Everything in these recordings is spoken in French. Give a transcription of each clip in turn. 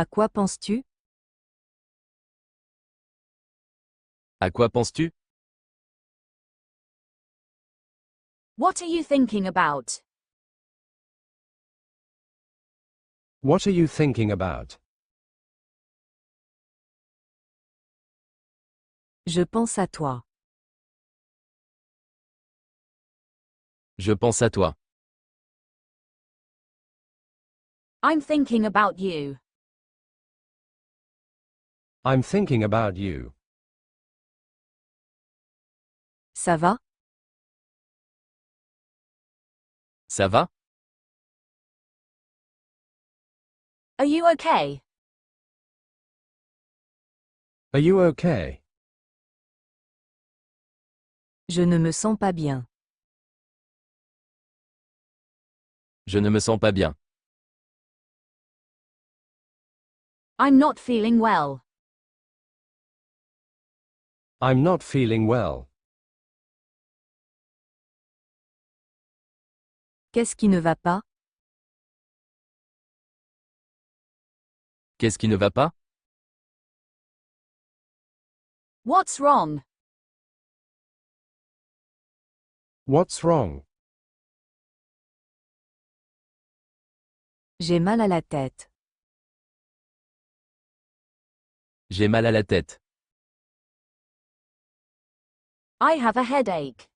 À quoi penses-tu? À quoi penses-tu? What are you thinking about? What are you thinking about? Je pense à toi. Je pense à toi. I'm thinking about you. I'm thinking about you. Ça va? Ça va? Are you okay? Are you okay? Je ne me sens pas bien. Je ne me sens pas bien. I'm not feeling well. I'm not feeling well. Qu'est-ce qui ne va pas? Qu'est-ce qui ne va pas? What's wrong? What's wrong? J'ai mal à la tête. J'ai mal à la tête. I have a headache.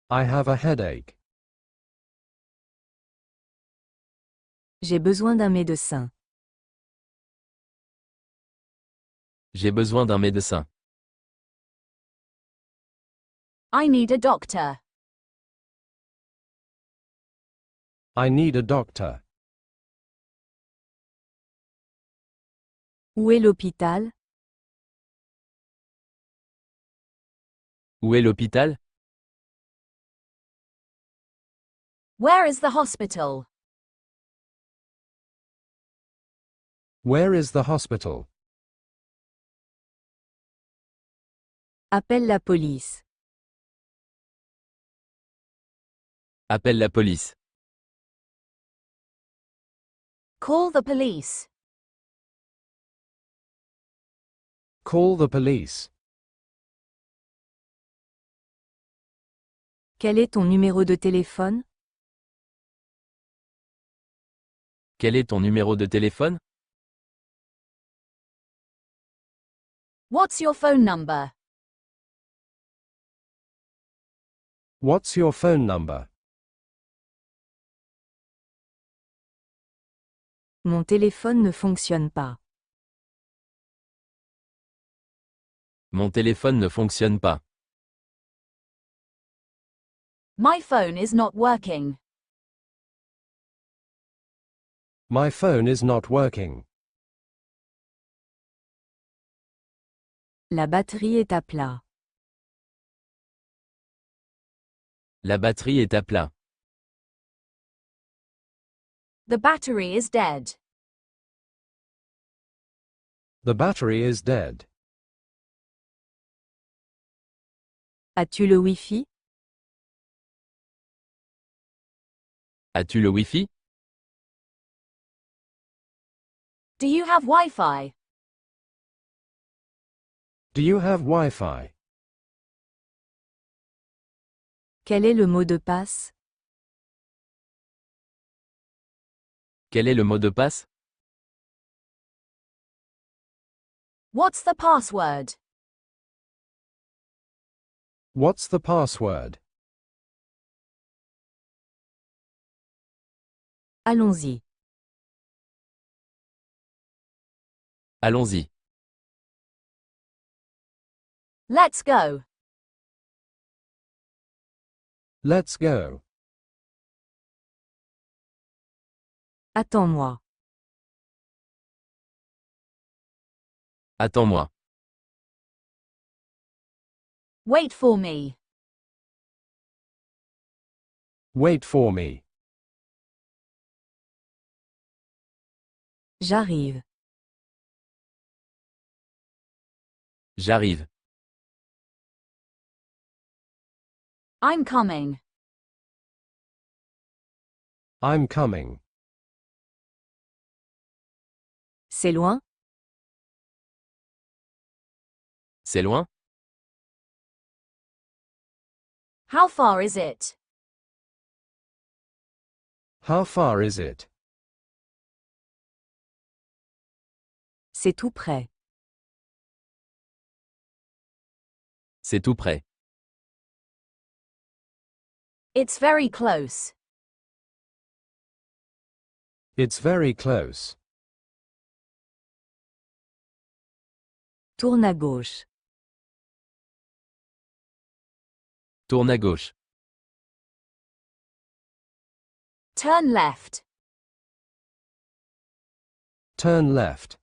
I have a headache. J'ai besoin d'un médecin. J'ai besoin d'un médecin. I need a doctor. I need a doctor. Où est l'hôpital? Où est l'hôpital? Where is the hospital? Where is the hospital? Appelle la police. Appelle la police. Call the police. Call the police. Quel est ton numéro de téléphone? Quel est ton numéro de téléphone? What's your phone number? What's your phone number? Mon téléphone ne fonctionne pas. Mon téléphone ne fonctionne pas. My phone is not working. My phone is not working. La batterie est à plat. La batterie est à plat. The battery is dead. The battery is dead. As-tu le Wi-Fi? As-tu le Wi-Fi? Do you have Wi-Fi? Do you have Wi-Fi? Quel est le mot de passe? Quel est le mot de passe? What's the password? What's the password? Allons-y. Allons-y. Let's go. Let's go. Attends-moi. Attends-moi. Wait for me. Wait for me. J'arrive. J'arrive. I'm coming. I'm coming. C'est loin? C'est loin? How far is it? How far is it? C'est tout près. C'est tout près. It's very close. It's very close. Tourne à gauche. Tourne à gauche. Turn left. Turn left.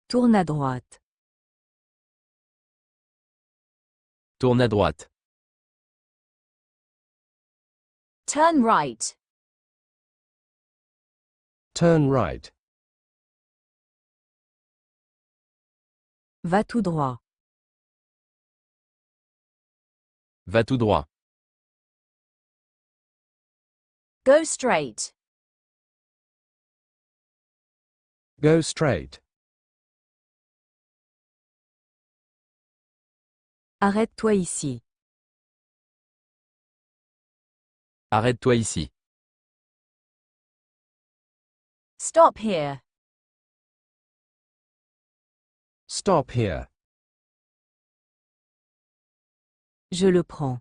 Tourne à droite. Tourne à droite. Turn right. Turn right. Va tout droit. Va tout droit. Go straight. Go straight. Arrête-toi ici. Arrête-toi ici. Stop here. Stop here. Je le prends.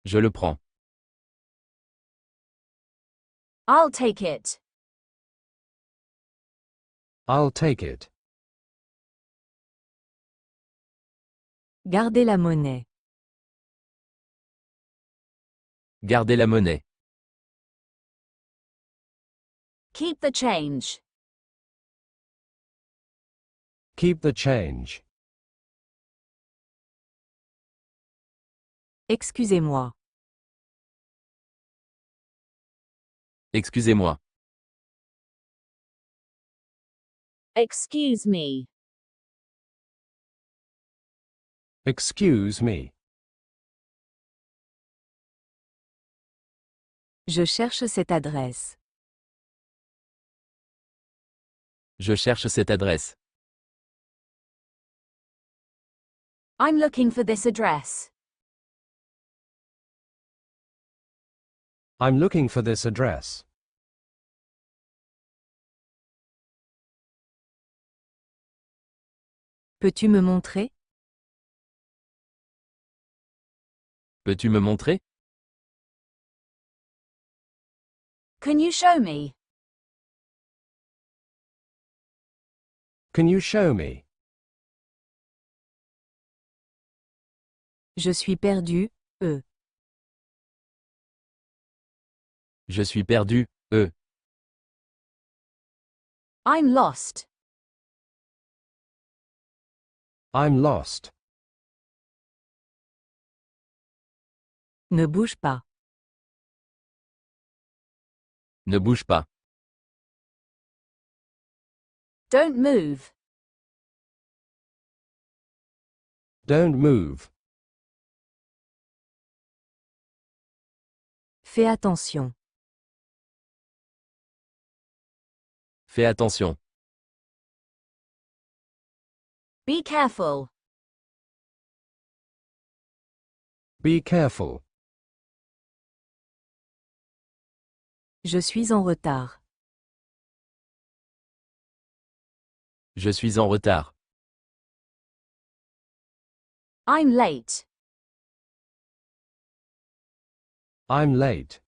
Je le prends. I'll take it. I'll take it. Gardez la monnaie. Gardez la monnaie. Keep the change. Keep the change. Excusez-moi. Excusez-moi. Excuse me. Excuse me. Je cherche cette adresse. Je cherche cette adresse. I'm looking for this address. I'm looking for this address. Peux-tu me montrer? Peux-tu me montrer? Can you show me? Can you show me? Je suis perdu, Je suis perdu, I'm lost. I'm lost. Ne bouge pas. Ne bouge pas. Don't move. Don't move. Fais attention. Fais attention. Be careful. Be careful. Je suis en retard. Je suis en retard. I'm late. I'm late.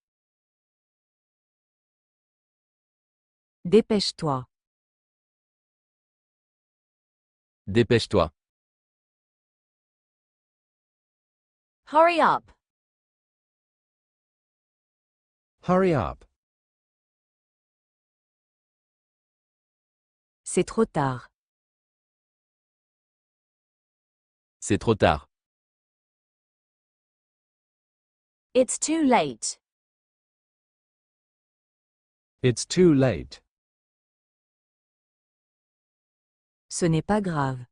Dépêche-toi. Dépêche-toi. Hurry up. Hurry up. C'est trop tard. C'est trop tard. It's too late. It's too late. Ce n'est pas grave.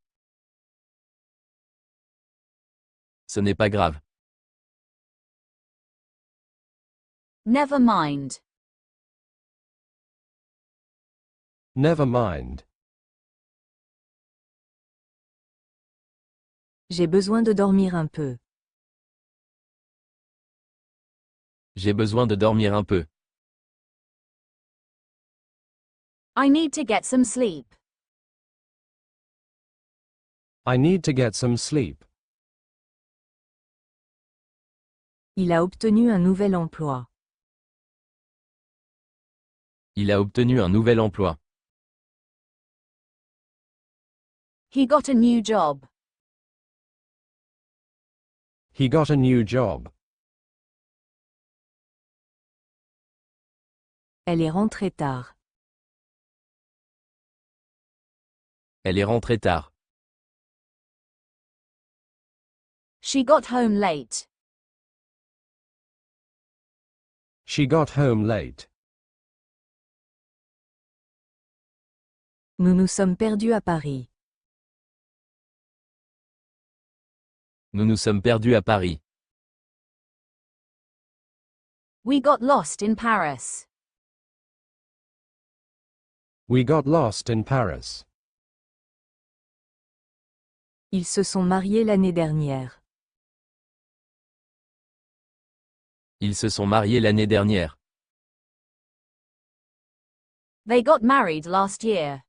Ce n'est pas grave. Never mind. Never mind. J'ai besoin de dormir un peu. J'ai besoin de dormir un peu. I need to get some sleep. I need to get some sleep. Il a obtenu un nouvel emploi. Il a obtenu un nouvel emploi. He got a new job. He got a new job. Elle est rentrée tard. Elle est rentrée tard. She got home late. She got home late. Nous nous sommes perdus à Paris. Nous nous sommes perdus à Paris. We got lost in Paris. We got lost in Paris. Ils se sont mariés l'année dernière. Ils se sont mariés l'année dernière. They got married last year.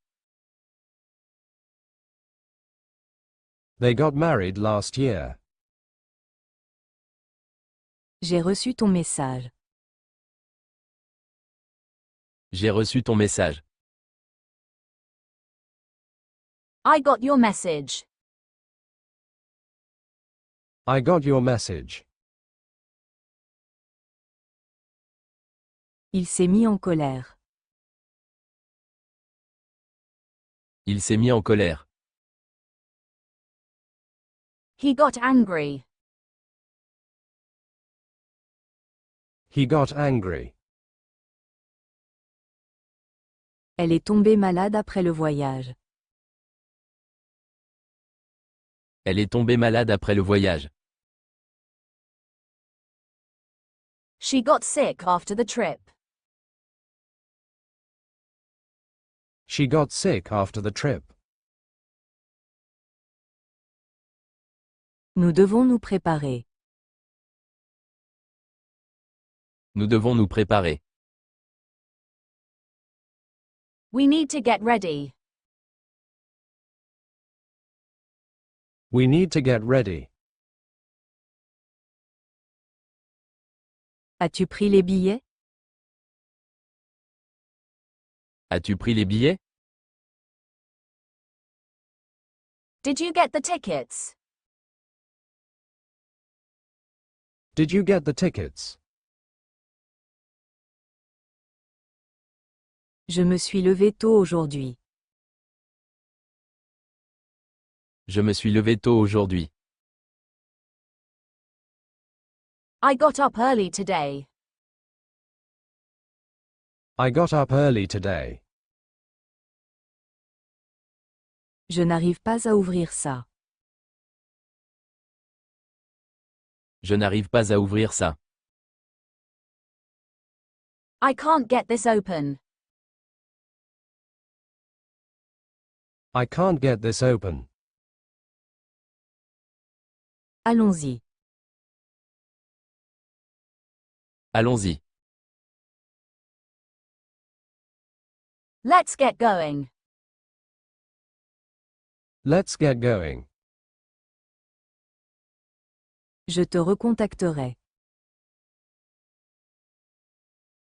They got married last year. J'ai reçu ton message. J'ai reçu ton message. I got your message. I got your message. Il s'est mis en colère. Il s'est mis en colère. He got angry. He got angry. Elle est tombée malade après le voyage. Elle est tombée malade après le voyage. She got sick after the trip. She got sick after the trip. Nous devons nous préparer. Nous devons nous préparer. We need to get ready. We need to get ready. As-tu pris les billets? As-tu pris les billets? Did you get the tickets? Did you get the tickets? Je me suis levé tôt aujourd'hui. Je me suis levé tôt aujourd'hui. I got up early today. I got up early today. Je n'arrive pas à ouvrir ça. Je n'arrive pas à ouvrir ça. I can't get this open. I can't get this open. Allons-y. Allons-y. Let's get going. Let's get going. Je te recontacterai.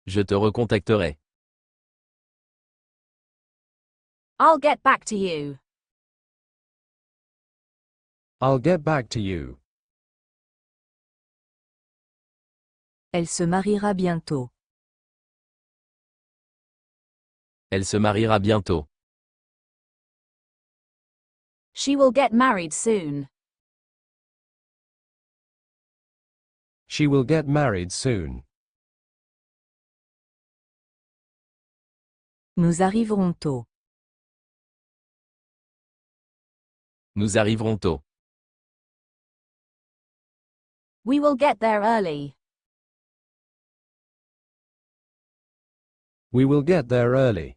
Je te recontacterai. I'll get back to you. I'll get back to you. Elle se mariera bientôt. Elle se mariera bientôt. She will get married soon. She will get married soon. Nous arriverons tôt. Nous arriverons tôt. We will get there early. We will get there early.